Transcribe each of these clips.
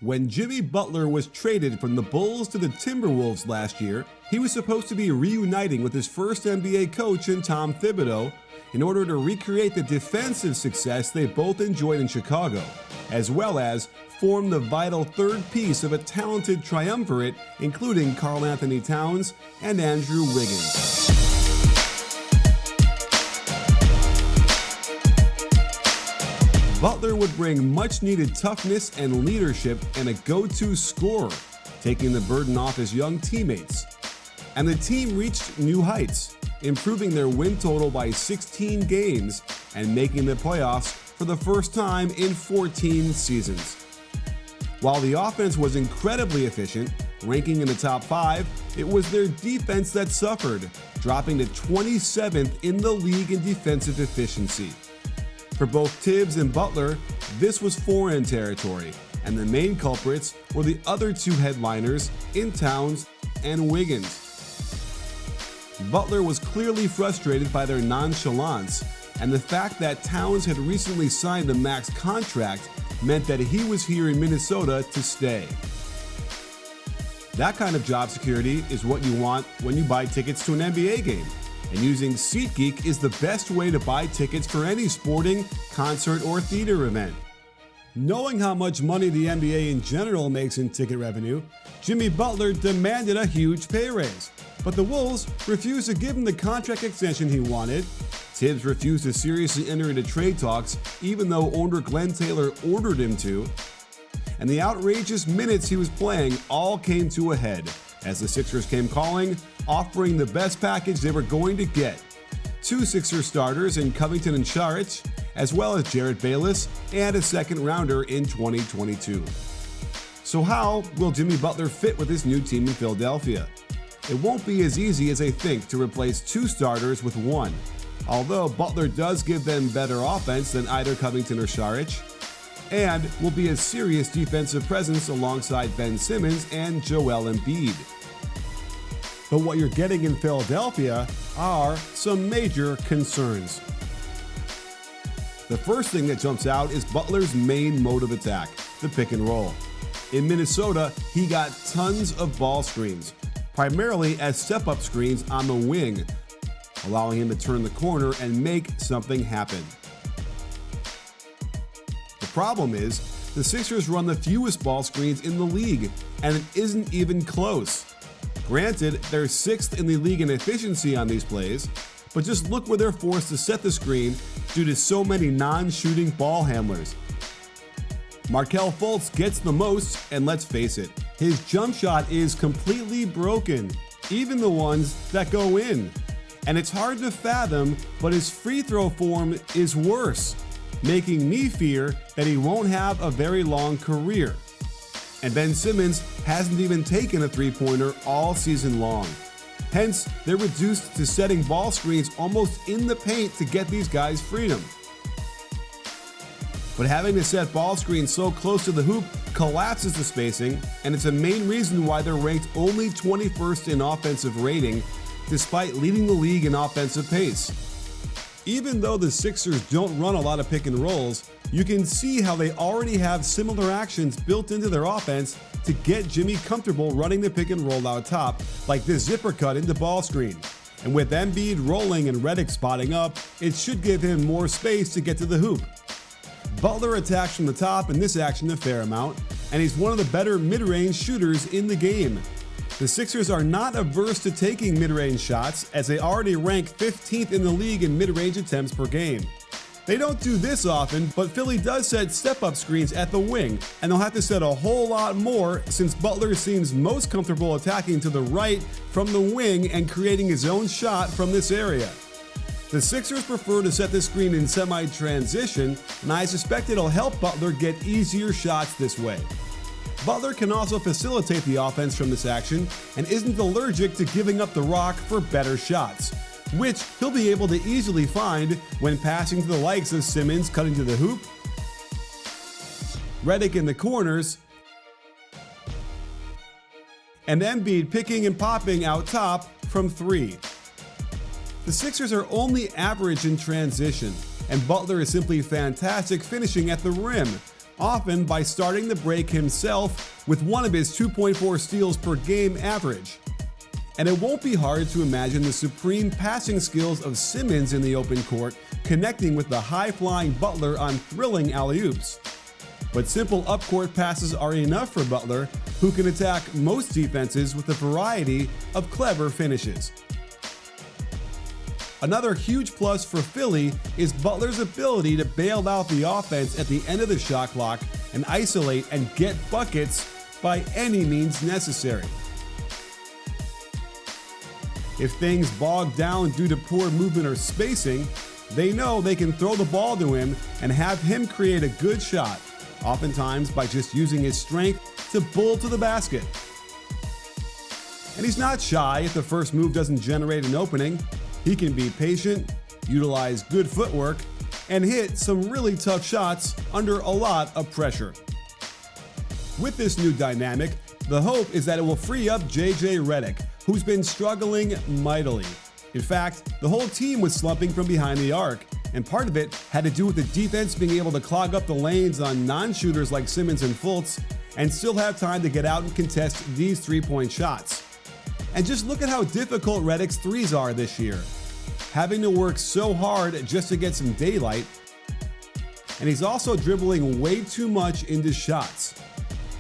When Jimmy Butler was traded from the Bulls to the Timberwolves last year, he was supposed to be reuniting with his first NBA coach in Tom Thibodeau in order to recreate the defensive success they both enjoyed in Chicago, as well as form the vital third piece of a talented triumvirate including Karl Anthony Towns and Andrew Wiggins. Butler would bring much-needed toughness and leadership and a go-to scorer, taking the burden off his young teammates. And the team reached new heights, improving their win total by 16 games and making the playoffs for the first time in 14 seasons. While the offense was incredibly efficient, ranking in the top 5, it was their defense that suffered, dropping to 27th in the league in defensive efficiency. For both Tibbs and Butler, this was foreign territory, and the main culprits were the other two headliners in Towns and Wiggins. Butler was clearly frustrated by their nonchalance, and the fact that Towns had recently signed a max contract meant that he was here in Minnesota to stay. That kind of job security is what you want when you buy tickets to an NBA game. And using SeatGeek is the best way to buy tickets for any sporting, concert, or theater event. Knowing how much money the NBA in general makes in ticket revenue, Jimmy Butler demanded a huge pay raise. But the Wolves refused to give him the contract extension he wanted. Tibbs refused to seriously enter into trade talks, even though owner Glenn Taylor ordered him to. And the outrageous minutes he was playing all came to a head as the Sixers came calling, offering the best package they were going to get. 2 Sixers starters in Covington and Saric, as well as Jarrett Bayless and a second rounder in 2022. So how will Jimmy Butler fit with his new team in Philadelphia? It won't be as easy as they think to replace 2 starters with 1, although Butler does give them better offense than either Covington or Saric, and will be a serious defensive presence alongside Ben Simmons and Joel Embiid. But what you're getting in Philadelphia are some major concerns. The first thing that jumps out is Butler's main mode of attack, the pick and roll. In Minnesota, he got tons of ball screens, primarily as step-up screens on the wing, allowing him to turn the corner and make something happen. The problem is, the Sixers run the fewest ball screens in the league, and it isn't even close. Granted, they're 6th in the league in efficiency on these plays, but just look where they're forced to set the screen due to so many non-shooting ball handlers. Markelle Fultz gets the most, and let's face it, his jump shot is completely broken, even the ones that go in. And it's hard to fathom, but his free throw form is worse, making me fear that he won't have a very long career. And Ben Simmons hasn't even taken a three-pointer all season long. Hence, they're reduced to setting ball screens almost in the paint to get these guys freedom. But having to set ball screens so close to the hoop collapses the spacing, and it's a main reason why they're ranked only 21st in offensive rating, despite leading the league in offensive pace. Even though the Sixers don't run a lot of pick and rolls, you can see how they already have similar actions built into their offense to get Jimmy comfortable running the pick and roll out top, like this zipper cut into ball screen. And with Embiid rolling and Redick spotting up, it should give him more space to get to the hoop. Butler attacks from the top in this action a fair amount, and he's one of the better mid-range shooters in the game. The Sixers are not averse to taking mid-range shots, as they already rank 15th in the league in mid-range attempts per game. They don't do this often, but Philly does set step-up screens at the wing, and they'll have to set a whole lot more since Butler seems most comfortable attacking to the right from the wing and creating his own shot from this area. The Sixers prefer to set the screen in semi-transition, and I suspect it'll help Butler get easier shots this way. Butler can also facilitate the offense from this action and isn't allergic to giving up the rock for better shots, which he'll be able to easily find when passing to the likes of Simmons cutting to the hoop, Redick in the corners, and Embiid picking and popping out top from 3. The Sixers are only average in transition, and Butler is simply fantastic finishing at the rim, often by starting the break himself with one of his 2.4 steals per game average. And it won't be hard to imagine the supreme passing skills of Simmons in the open court connecting with the high-flying Butler on thrilling alley-oops. But simple up-court passes are enough for Butler, who can attack most defenses with a variety of clever finishes. Another huge plus for Philly is Butler's ability to bail out the offense at the end of the shot clock and isolate and get buckets by any means necessary. If things bog down due to poor movement or spacing, they know they can throw the ball to him and have him create a good shot, oftentimes by just using his strength to bull to the basket. And he's not shy if the first move doesn't generate an opening. He can be patient, utilize good footwork, and hit some really tough shots under a lot of pressure. With this new dynamic, the hope is that it will free up JJ Redick, who's been struggling mightily. In fact, the whole team was slumping from behind the arc, and part of it had to do with the defense being able to clog up the lanes on non-shooters like Simmons and Fultz and still have time to get out and contest these three-point shots. And just look at how difficult Redick's threes are this year. Having to work so hard just to get some daylight, and he's also dribbling way too much into shots.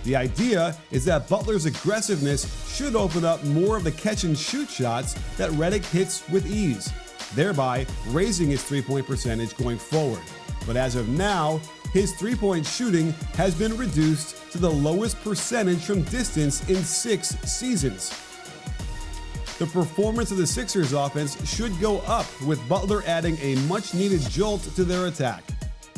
The idea is that Butler's aggressiveness should open up more of the catch-and-shoot shots that Redick hits with ease, thereby raising his three-point percentage going forward. But as of now, his three-point shooting has been reduced to the lowest percentage from distance in 6 seasons. The performance of the Sixers offense should go up with Butler adding a much-needed jolt to their attack.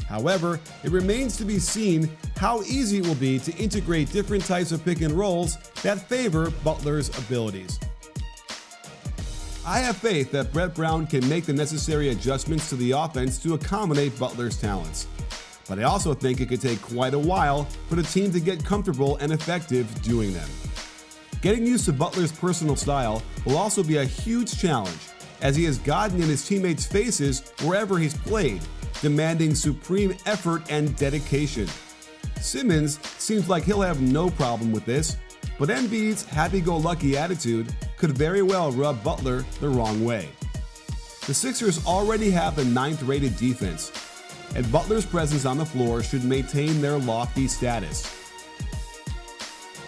However, it remains to be seen how easy it will be to integrate different types of pick and rolls that favor Butler's abilities. I have faith that Brett Brown can make the necessary adjustments to the offense to accommodate Butler's talents. But I also think it could take quite a while for the team to get comfortable and effective doing them. Getting used to Butler's personal style will also be a huge challenge, as he has gotten in his teammates' faces wherever he's played, demanding supreme effort and dedication. Simmons seems like he'll have no problem with this, but Embiid's happy-go-lucky attitude could very well rub Butler the wrong way. The Sixers already have the 9th-rated defense, and Butler's presence on the floor should maintain their lofty status.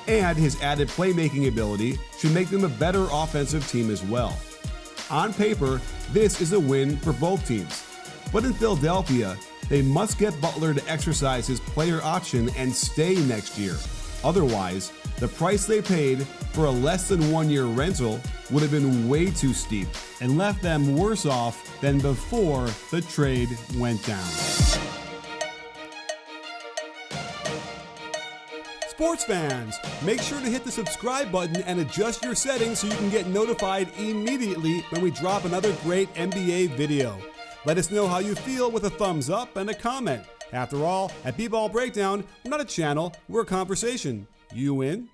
And his added playmaking ability should make them a better offensive team as well. On paper, this is a win for both teams. But in Philadelphia, they must get Butler to exercise his player option and stay next year. Otherwise, the price they paid for a less than 1-year rental would have been way too steep and left them worse off than before the trade went down. Sports fans, make sure to hit the subscribe button and adjust your settings so you can get notified immediately when we drop another great NBA video. Let us know how you feel with a thumbs up and a comment. After all, at BBallBreakdown, we're not a channel, we're a conversation. You in?